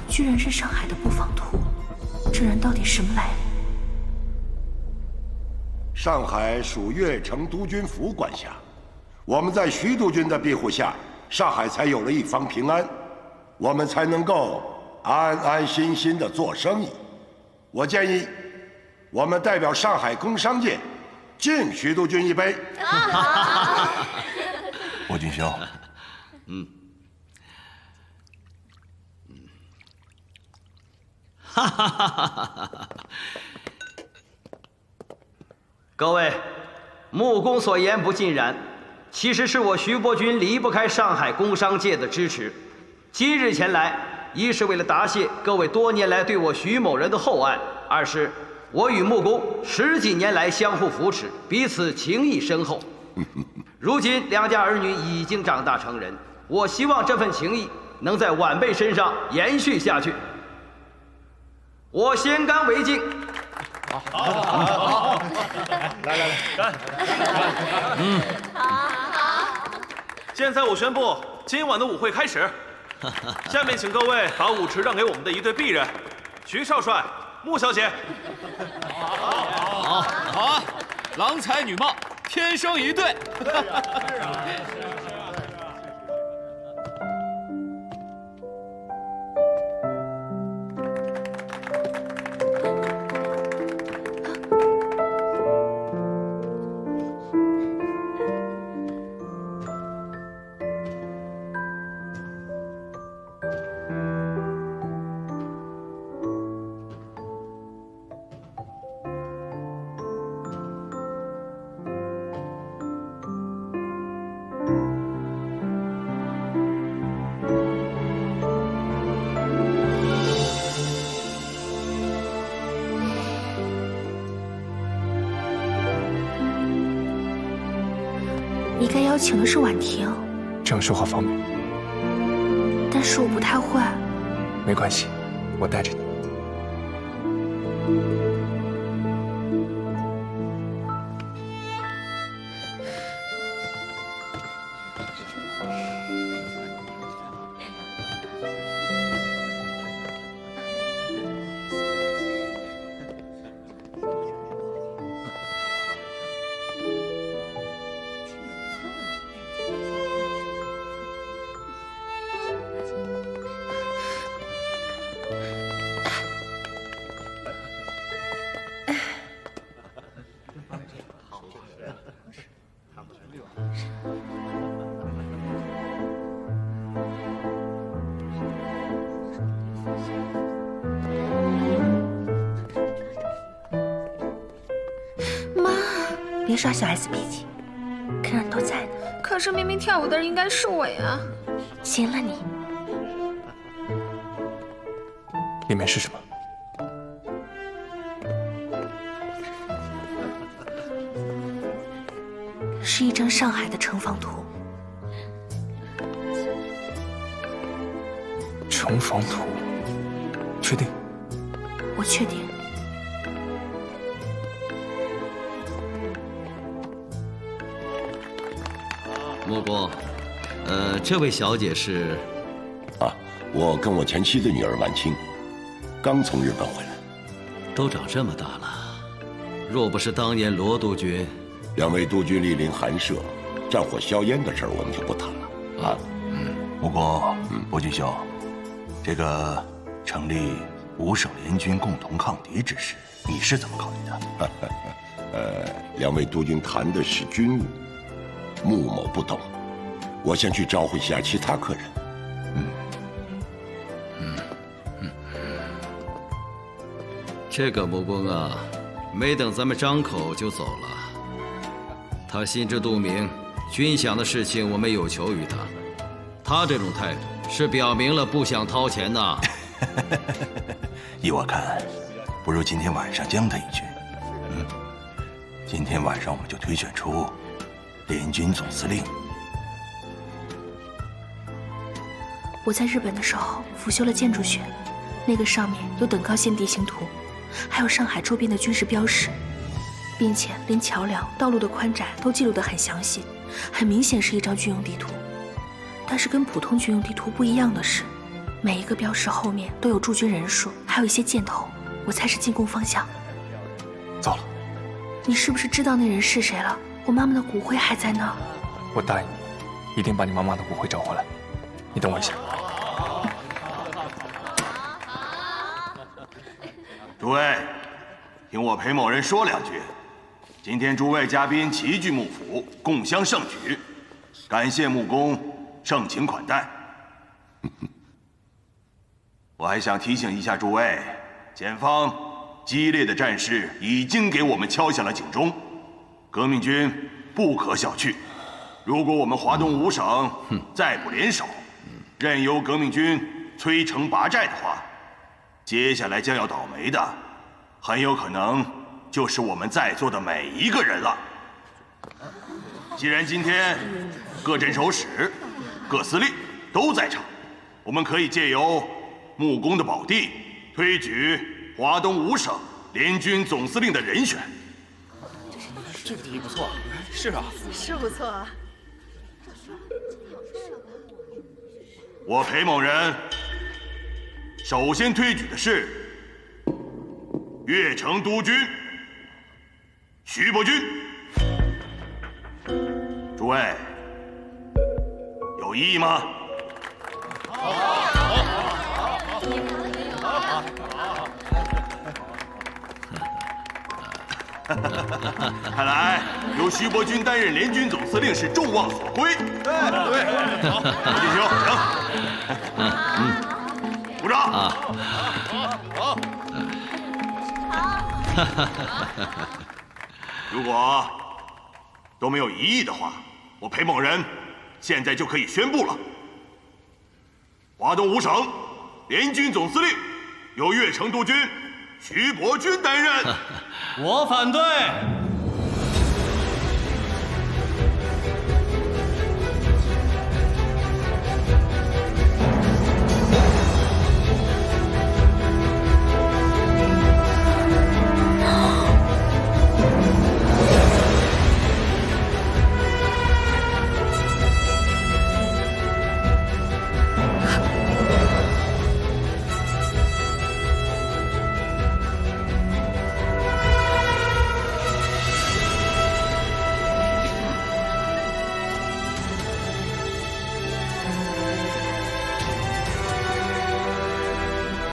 居然是上海的布防图，这人到底什么来历？上海属越城督军府管辖，我们在徐督军的庇护下，上海才有了一方平安，我们才能够安安心心的做生意。我建议，我们代表上海工商界，敬徐督军一杯。伯君兄，哈哈哈哈哈！各位，穆公所言不尽然，其实是我徐伯钧离不开上海工商界的支持。今日前来，一是为了答谢各位多年来对我徐某人的厚爱，二是我与穆公10几年来相互扶持，彼此情谊深厚。如今两家儿女已经长大成人，我希望这份情谊能在晚辈身上延续下去。我先干为敬。好，来，干！好。现在我宣布，今晚的舞会开始。下面请各位把舞池让给我们的一对璧人，徐少帅、穆小姐。好，郎才女貌，天生一对。你该邀请的是婉婷，这样说话方便。但是我不太会。没关系，我带着你。别耍小孩子脾气，客人都在呢。可是明明跳舞的人应该是我呀。行了你，里面是什么？是一张上海的城防图。城防图？确定？我确定。穆公，这位小姐是？啊，我跟我前妻的女儿婉清，刚从日本回来。都长这么大了，若不是当年罗督军，两位督军莅临寒舍，战火硝烟的事儿我们就不谈了啊。不过，伯君兄，这个成立5省联军共同抗敌之事，你是怎么考虑的？两位督军谈的是军务。穆某不懂，我先去招呼一下其他客人。这个穆公啊，没等咱们张口就走了。他心知肚明，军饷的事情我们有求于他，他这种态度是表明了不想掏钱呐。依我看，不如今天晚上将他一军。今天晚上我们就推选出联军总司令。我在日本的时候辅修了建筑学，那个上面有等高线地形图，还有上海周边的军事标识，并且连桥梁、道路的宽窄都记录得很详细，很明显是一张军用地图。但是跟普通军用地图不一样的是，每一个标识后面都有驻军人数，还有一些箭头，我猜是进攻方向。糟了，你是不是知道那人是谁了？我妈妈的骨灰还在那儿。我答应你，一定把你妈妈的骨灰找回来。你等我一下。诸位，听我裴某人说两句。今天诸位嘉宾齐聚幕府，共襄盛举，感谢穆公盛情款待。我还想提醒一下诸位，前方激烈的战事已经给我们敲响了警钟，革命军不可小觑。如果我们华东五省再不联手，任由革命军摧城拔寨的话，接下来将要倒霉的，很有可能就是我们在座的每一个人了。既然今天各镇守使、各司令都在场，我们可以借由穆公的宝地，推举华东五省联军总司令的人选。这个提议不错，是啊，是不错啊。我裴某人首先推举的是越城督军徐伯钧。诸位有异议吗？看来由徐伯钧担任联军总司令是众望所归。对，好，刘进修，行，鼓掌。好。如果都没有异议的话，我裴某人现在就可以宣布了：华东五省联军总司令由越城督军徐伯钧担任。我反对。